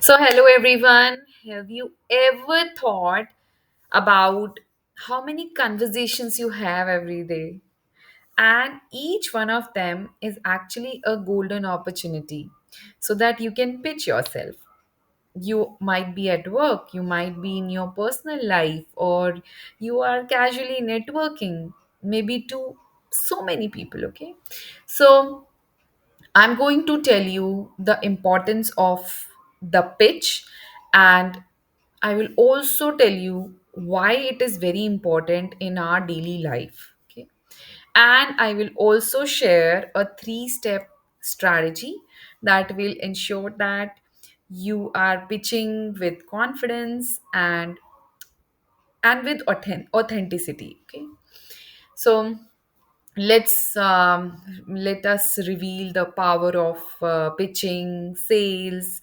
So, hello everyone. Have you ever thought about how many conversations you have every day? And each one of them is actually a golden opportunity so that you can pitch yourself. You might be at work, you might be in your personal life, or you are casually networking, maybe to so many people, okay? So, I'm going to tell you the importance of the pitch, and I will also tell you why it is very important in our daily life. Okay. And I will also share a three-step strategy that will ensure that you are pitching with confidence and with authenticity. Okay. So let us reveal the power of pitching sales,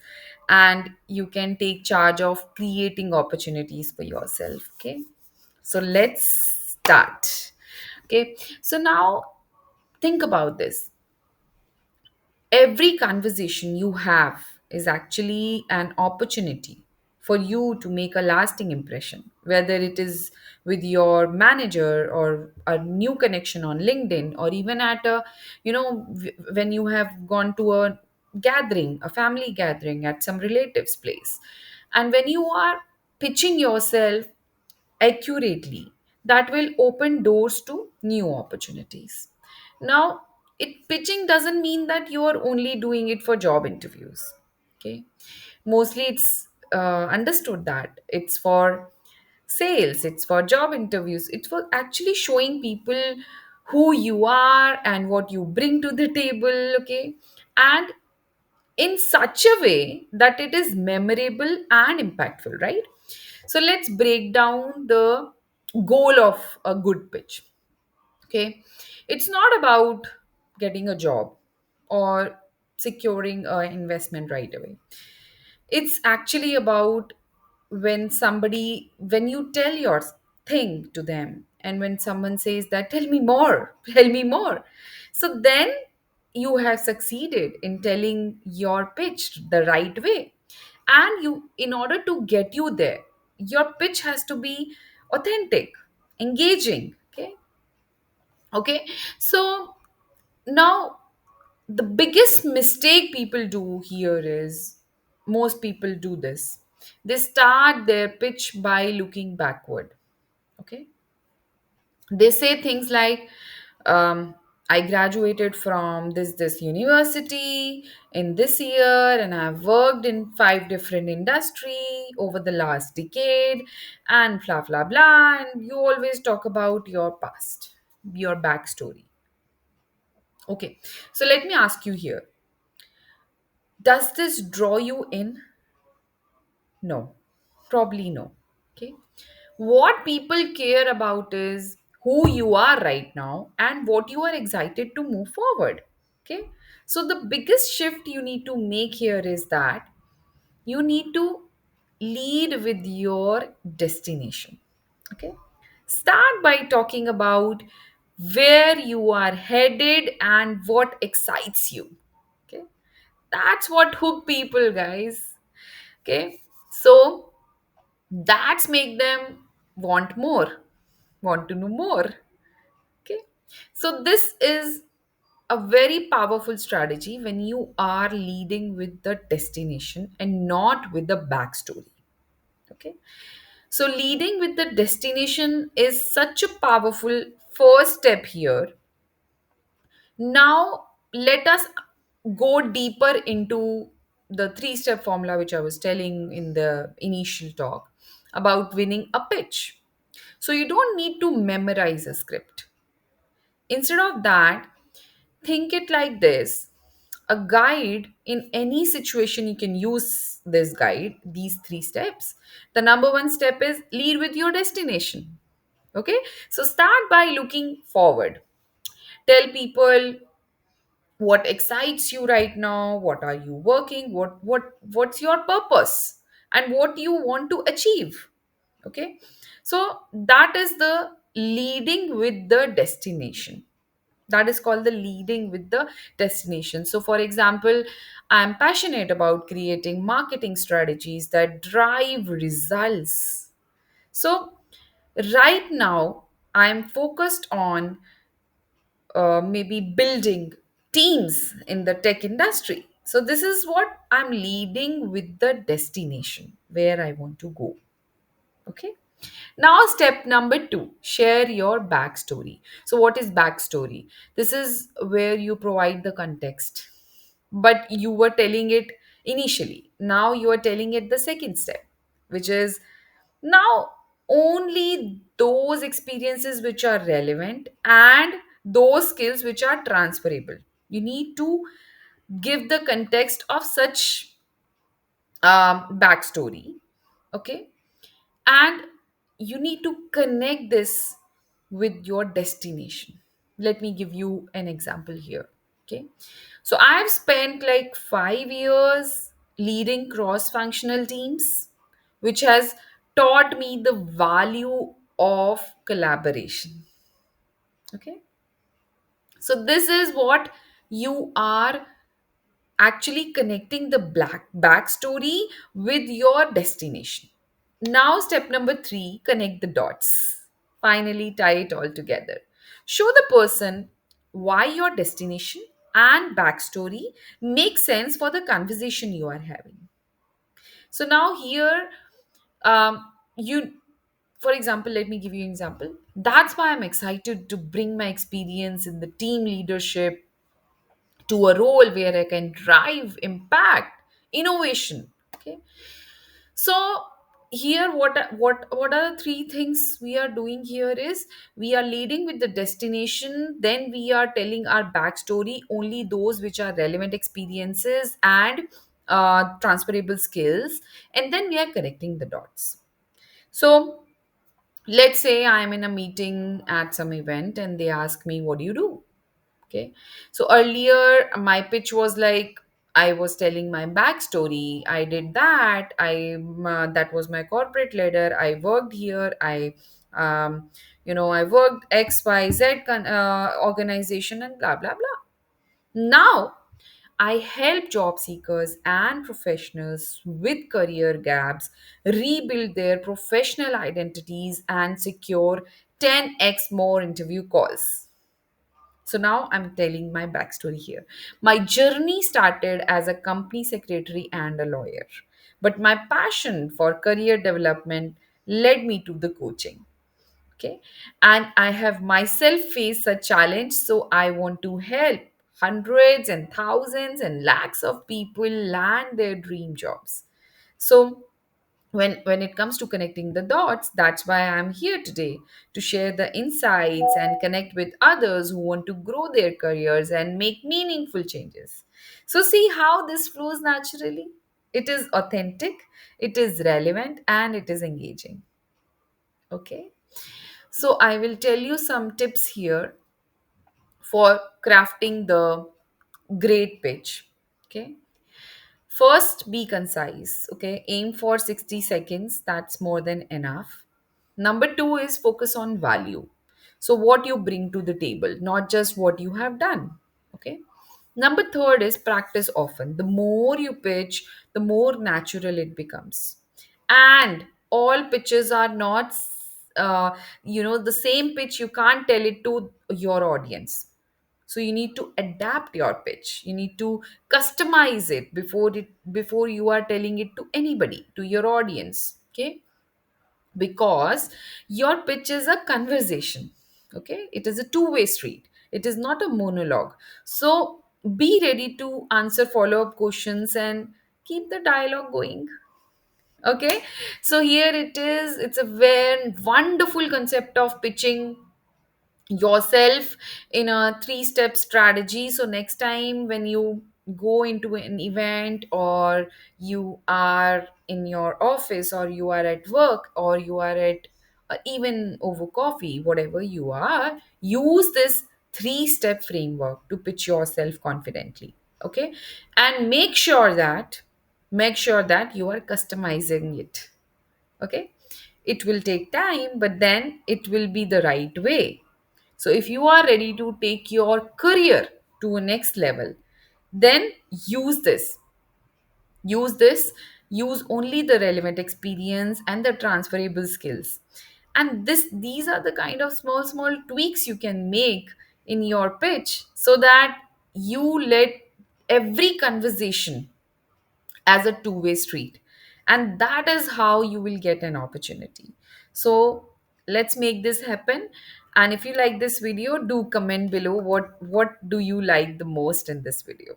and you can take charge of creating opportunities for yourself. Okay, so let's start. Okay, so now think about this. Every conversation you have is actually an opportunity for you to make a lasting impression, whether it is with your manager or a new connection on LinkedIn, or even at a, when you have gone to a gathering, a family gathering at some relative's place. And when you are pitching yourself accurately, that will open doors to new opportunities. Now, it pitching doesn't mean that you are only doing it for job interviews. Okay, mostly it's understood that it's for sales, it's for job interviews, it's for actually showing people who you are and what you bring to the table. Okay, and in such a way that it is memorable and impactful, right? So let's break down the goal of a good pitch. Okay, it's not about getting a job or securing an investment right away. It's actually about when you tell your thing to them, and when someone says that, tell me more, tell me more. So then you have succeeded in telling your pitch the right way. And you, in order to get you there, your pitch has to be authentic, engaging. Okay, so now the biggest mistake people do here is, most people do this, they start their pitch by looking backward. Okay, they say things like, I graduated from this university in this year, and I've worked in five different industry over the last decade, and blah blah blah. And you always talk about your past, your backstory. Okay, so let me ask you here, does this draw you in? No, probably no. Okay. What people care about is who you are right now and what you are excited to move forward. Okay. So, the biggest shift you need to make here is that you need to lead with your destination. Okay. Start by talking about where you are headed and what excites you. Okay. That's what hook people, guys. Okay. So, that's make them want more, want to know more. Okay, so this is a very powerful strategy when you are leading with the destination and not with the backstory. Okay, so leading with the destination is such a powerful first step here. Now let us go deeper into the three-step formula which I was telling in the initial talk about winning a pitch. So you don't need to memorize a script. Instead of that, think it like this. A guide, in any situation, you can use this guide, these three steps. The number one step is lead with your destination. Okay, so start by looking forward. Tell people what excites you right now, what are you working, what's your purpose, and what you want to achieve. Okay, so that is the leading with the destination. That is called the leading with the destination. So for example, I'm passionate about creating marketing strategies that drive results. So right now I'm focused on maybe building teams in the tech industry. So this is what I'm leading with the destination where I want to go. Okay. Now, step number two, share your backstory. So, what is backstory? This is where you provide the context, but you were telling it initially. Now, you are telling it the second step, which is now only those experiences which are relevant and those skills which are transferable. You need to give the context of such backstory. Okay, and you need to connect this with your destination. Let me give you an example here. Okay, so I've spent like 5 years leading cross functional teams, which has taught me the value of collaboration. Okay, so this is what you are actually connecting the black backstory with your destination. Now, step number three, connect the dots. Finally, tie it all together. Show the person why your destination and backstory make sense for the conversation you are having. So now here, you, for example, let me give you an example. That's why I'm excited to bring my experience in the team leadership to a role where I can drive impact, innovation. Okay, so here what are the three things we are doing here is we are leading with the destination, then we are telling our backstory, only those which are relevant experiences and transferable skills, and then we are connecting the dots. So let's say I am in a meeting at some event and they ask me, what do you do? Okay. So earlier, my pitch was like I was telling my backstory. I did that. That was my corporate leader. I worked here. I worked X Y Z organization and blah blah blah. Now I help job seekers and professionals with career gaps rebuild their professional identities and secure 10x more interview calls. So now I'm telling my backstory here. My journey started as a company secretary and a lawyer, but my passion for career development led me to the coaching. Okay. And I have myself faced a challenge, so I want to help hundreds and thousands and lakhs of people land their dream jobs. So when it comes to connecting the dots, that's why I'm here today, to share the insights and connect with others who want to grow their careers and make meaningful changes. So see how this flows naturally. It is authentic, it is relevant, and it is engaging. Okay, so I will tell you some tips here for crafting the great pitch. Okay, first, be concise. Okay, aim for 60 seconds, that's more than enough. Number two is focus on value. So, what you bring to the table, not just what you have done. Okay. Number third is practice often. The more you pitch, the more natural it becomes. And all pitches are not, the same pitch. You can't tell it to your audience, so you need to adapt your pitch, you need to customize it before you are telling it to anybody, to your audience. Okay, because your pitch is a conversation. Okay, it is a two-way street, it is not a monologue. So be ready to answer follow-up questions and keep the dialogue going. Okay, so here it is, it's a very wonderful concept of pitching yourself in a three-step strategy. So next time when you go into an event, or you are in your office, or you are at work, or you are at even over coffee, whatever you are, use this three-step framework to pitch yourself confidently. Okay, and make sure that you are customizing it. Okay, it will take time, but then it will be the right way So if you are ready to take your career to a next level, then use this. Use this, use only the relevant experience and the transferable skills. And these are the kind of small tweaks you can make in your pitch, so that you let every conversation as a two-way street, and that is how you will get an opportunity. So let's make this happen. And if you like this video, do comment below what do you like the most in this video.